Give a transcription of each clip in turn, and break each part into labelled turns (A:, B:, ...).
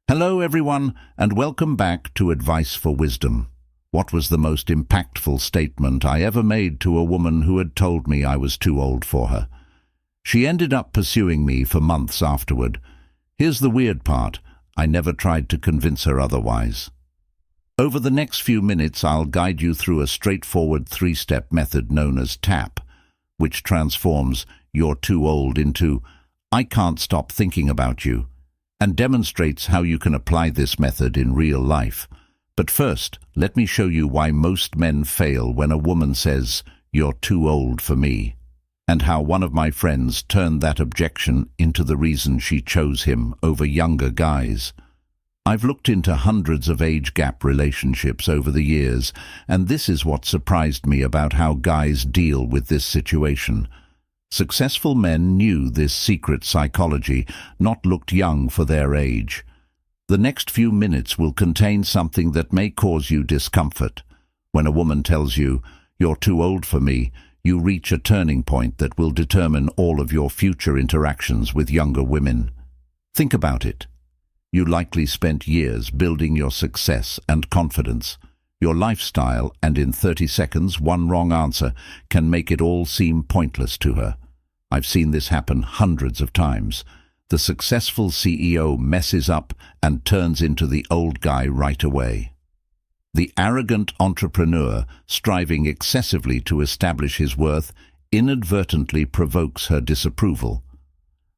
A: Hello everyone, and welcome back to Advice for Wisdom. What was the most impactful statement I ever made to a woman who had told me I was too old for her? She ended up pursuing me for months afterward. Here's the weird part, I never tried to convince her otherwise. Over the next few minutes I'll guide you through a straightforward three-step method known as TAP, which transforms "you're too old" into "I can't stop thinking about you," and demonstrates how you can apply this method in real life. But first, let me show you why most men fail when a woman says, "You're too old for me," and how one of my friends turned that objection into the reason she chose him over younger guys. I've looked into hundreds of age gap relationships over the years, and this is what surprised me about how guys deal with this situation. Successful men knew this secret psychology, not looked young for their age. The next few minutes will contain something that may cause you discomfort. When a woman tells you, "You're too old for me," you reach a turning point that will determine all of your future interactions with younger women. Think about it. You likely spent years building your success and confidence, your lifestyle, and in 30 seconds, one wrong answer can make it all seem pointless to her. I've seen this happen hundreds of times. The successful CEO messes up and turns into the old guy right away. The arrogant entrepreneur, striving excessively to establish his worth, inadvertently provokes her disapproval.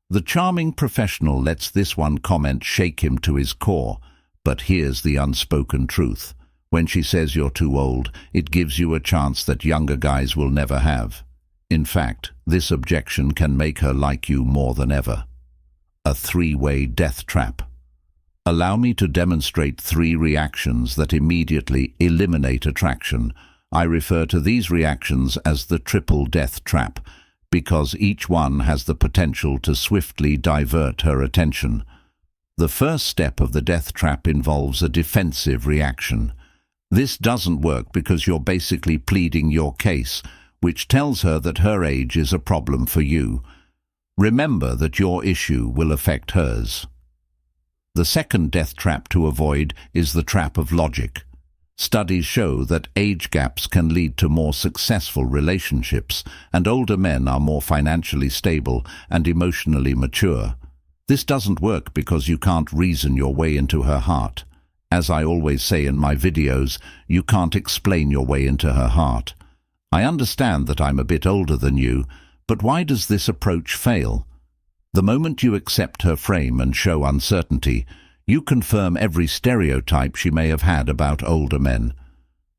A: The charming professional lets this one comment shake him to his core. But here's the unspoken truth. When she says you're too old, it gives you a chance that younger guys will never have. In fact, this objection can make her like you more than ever. A three-way death trap. Allow me to demonstrate 3 reactions that immediately eliminate attraction. I refer to these reactions as the triple death trap, because each one has the potential to swiftly divert her attention. The first step of the death trap involves a defensive reaction. This doesn't work because you're basically pleading your case, which tells her that her age is a problem for you. Remember that your issue will affect hers. The second death trap to avoid is the trap of logic. Studies show that age gaps can lead to more successful relationships, and older men are more financially stable and emotionally mature. This doesn't work because you can't reason your way into her heart. As I always say in my videos, you can't explain your way into her heart. I understand that I'm a bit older than you, but why does this approach fail? The moment you accept her frame and show uncertainty, you confirm every stereotype she may have had about older men.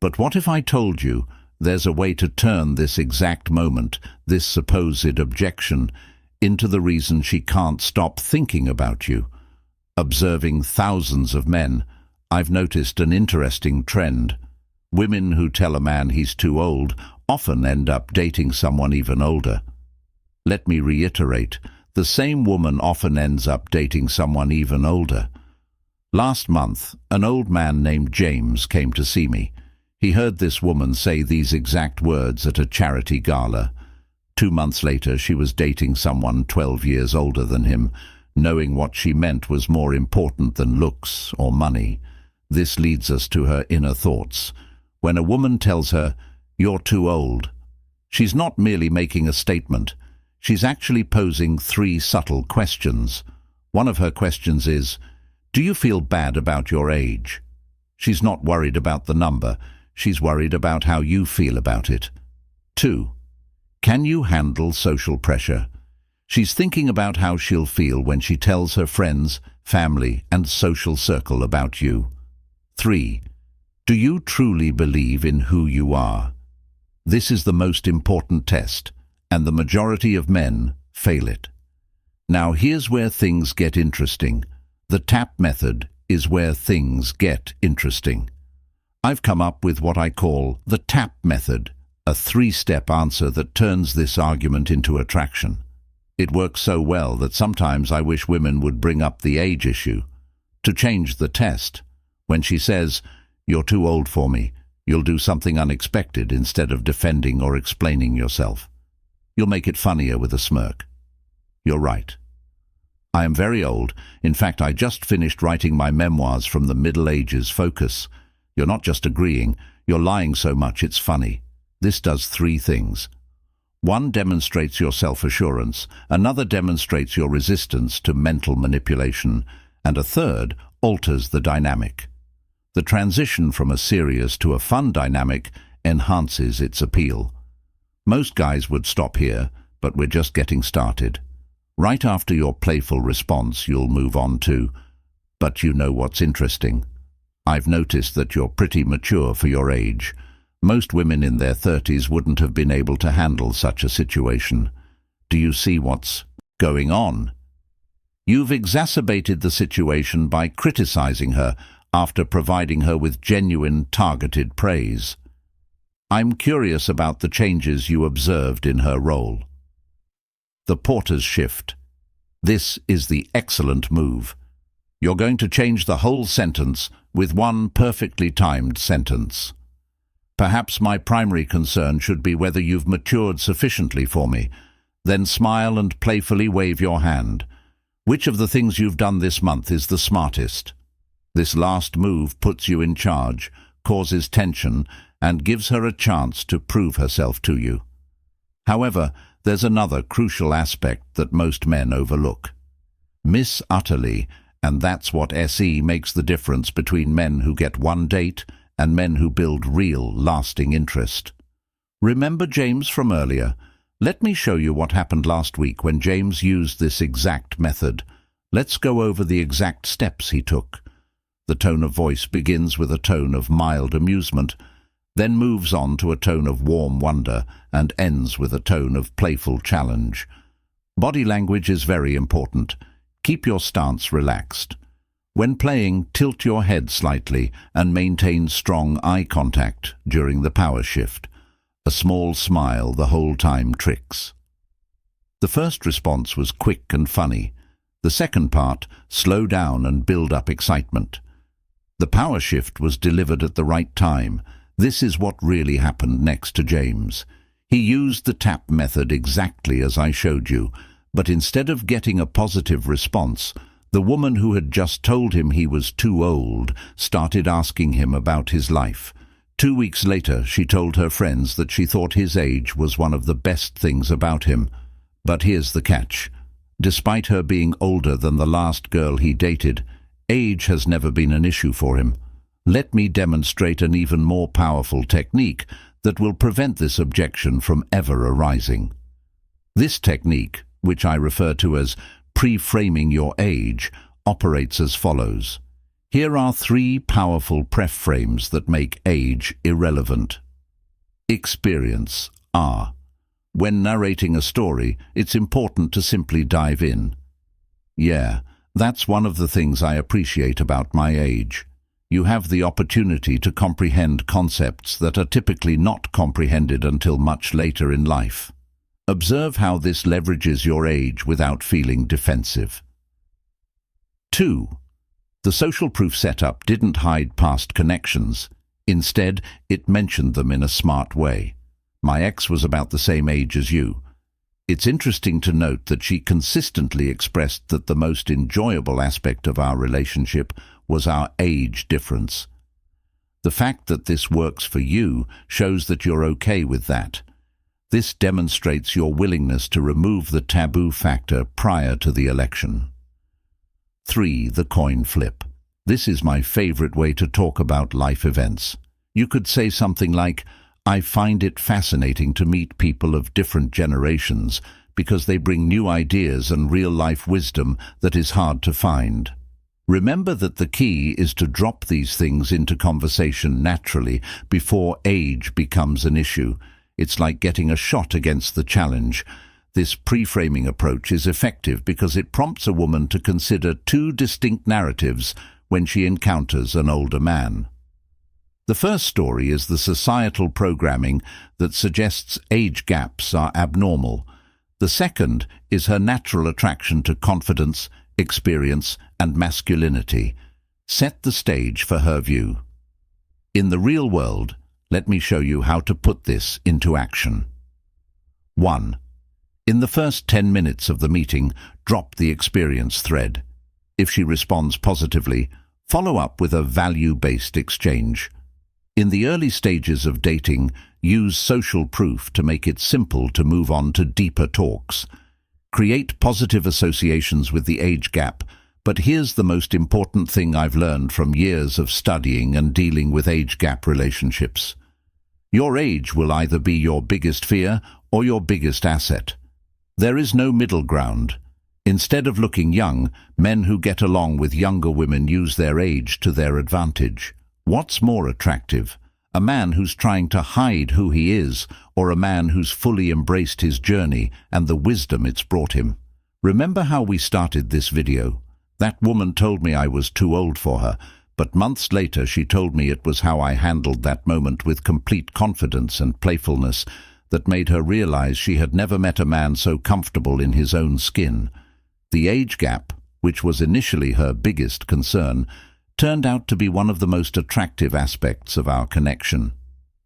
A: But what if I told you there's a way to turn this exact moment, this supposed objection, into the reason she can't stop thinking about you? Observing thousands of men, I've noticed an interesting trend. Women who tell a man he's too old often end up dating someone even older. Let me reiterate, the same woman often ends up dating someone even older. Last month, an old man named James came to see me. He heard this woman say these exact words at a charity gala. 2 months later, she was dating someone 12 years older than him, knowing what she meant was more important than looks or money. This leads us to her inner thoughts. When a woman tells her, "You're too old," she's not merely making a statement. She's actually posing 3 subtle questions. One of her questions is, "Do you feel bad about your age?" She's not worried about the number. She's worried about how you feel about it. 2. Can you handle social pressure? She's thinking about how she'll feel when she tells her friends, family, and social circle about you. 3. Do you truly believe in who you are? This is the most important test, and the majority of men fail it. Now here's where things get interesting. The TAP method is where things get interesting. I've come up with what I call the TAP method, a 3-step answer that turns this argument into attraction. It works so well that sometimes I wish women would bring up the age issue. To change the test, when she says, "You're too old for me," you'll do something unexpected instead of defending or explaining yourself. You'll make it funnier with a smirk. "You're right. I am very old. In fact, I just finished writing my memoirs from the Middle Ages. Focus. You're not just agreeing, you're lying so much it's funny. This does three things. One demonstrates your self-assurance, another demonstrates your resistance to mental manipulation, and a third alters the dynamic. The transition from a serious to a fun dynamic enhances its appeal. Most guys would stop here, but we're just getting started. Right after your playful response, you'll move on to, "But you know what's interesting? I've noticed that you're pretty mature for your age. Most women in their 30s wouldn't have been able to handle such a situation. Do you see what's going on? You've exacerbated the situation by criticizing her after providing her with genuine, targeted praise. I'm curious about the changes you observed in her role." The porter's shift. This is the excellent move. You're going to change the whole sentence with one perfectly timed sentence. "Perhaps my primary concern should be whether you've matured sufficiently for me." Then smile and playfully wave your hand. "Which of the things you've done this month is the smartest?" This last move puts you in charge, causes tension, and gives her a chance to prove herself to you. However, there's another crucial aspect that most men overlook. Miss utterly, and that's what SE makes the difference between men who get one date and men who build real, lasting interest. Remember James from earlier? Let me show you what happened last week when James used this exact method. Let's go over the exact steps he took. The tone of voice begins with a tone of mild amusement, then moves on to a tone of warm wonder, and ends with a tone of playful challenge. Body language is very important. Keep your stance relaxed. When playing, tilt your head slightly and maintain strong eye contact during the power shift. A small smile the whole time tricks. The first response was quick and funny. The second part, slow down and build up excitement. The power shift was delivered at the right time. This is what really happened next to James. He used the tap method exactly as I showed you, but instead of getting a positive response, the woman who had just told him he was too old started asking him about his life. 2 weeks later, she told her friends that she thought his age was one of the best things about him. But here's the catch. Despite her being older than the last girl he dated, age has never been an issue for him. Let me demonstrate an even more powerful technique that will prevent this objection from ever arising. This technique, which I refer to as pre-framing your age, operates as follows. Here are 3 powerful pref-frames that make age irrelevant. Experience. When narrating a story, it's important to simply dive in. Yeah, that's one of the things I appreciate about my age. You have the opportunity to comprehend concepts that are typically not comprehended until much later in life. Observe how this leverages your age without feeling defensive. 2. The social proof setup didn't hide past connections. Instead, it mentioned them in a smart way. My ex was about the same age as you. It's interesting to note that she consistently expressed that the most enjoyable aspect of our relationship was our age difference. The fact that this works for you shows that you're okay with that. This demonstrates your willingness to remove the taboo factor prior to the election. 3. The coin flip. This is my favorite way to talk about life events. You could say something like, "I find it fascinating to meet people of different generations because they bring new ideas and real-life wisdom that is hard to find." Remember that the key is to drop these things into conversation naturally before age becomes an issue. It's like getting a shot against the challenge. This pre-framing approach is effective because it prompts a woman to consider 2 distinct narratives when she encounters an older man. The first story is the societal programming that suggests age gaps are abnormal. The second is her natural attraction to confidence, experience, and masculinity. Set the stage for her view. In the real world, let me show you how to put this into action. 1. In the first 10 minutes of the meeting, drop the experience thread. If she responds positively, follow up with a value-based exchange. In the early stages of dating, use social proof to make it simple to move on to deeper talks. Create positive associations with the age gap, but here's the most important thing I've learned from years of studying and dealing with age gap relationships. Your age will either be your biggest fear or your biggest asset. There is no middle ground. Instead of looking young, men who get along with younger women use their age to their advantage. What's more attractive? A man who's trying to hide who he is, or a man who's fully embraced his journey and the wisdom it's brought him? Remember how we started this video? That woman told me I was too old for her, but months later she told me it was how I handled that moment with complete confidence and playfulness that made her realize she had never met a man so comfortable in his own skin. The age gap, which was initially her biggest concern, turned out to be one of the most attractive aspects of our connection.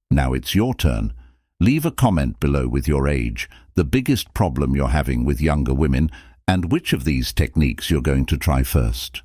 A: Now it's your turn. Leave a comment below with your age, the biggest problem you're having with younger women, and which of these techniques you're going to try first.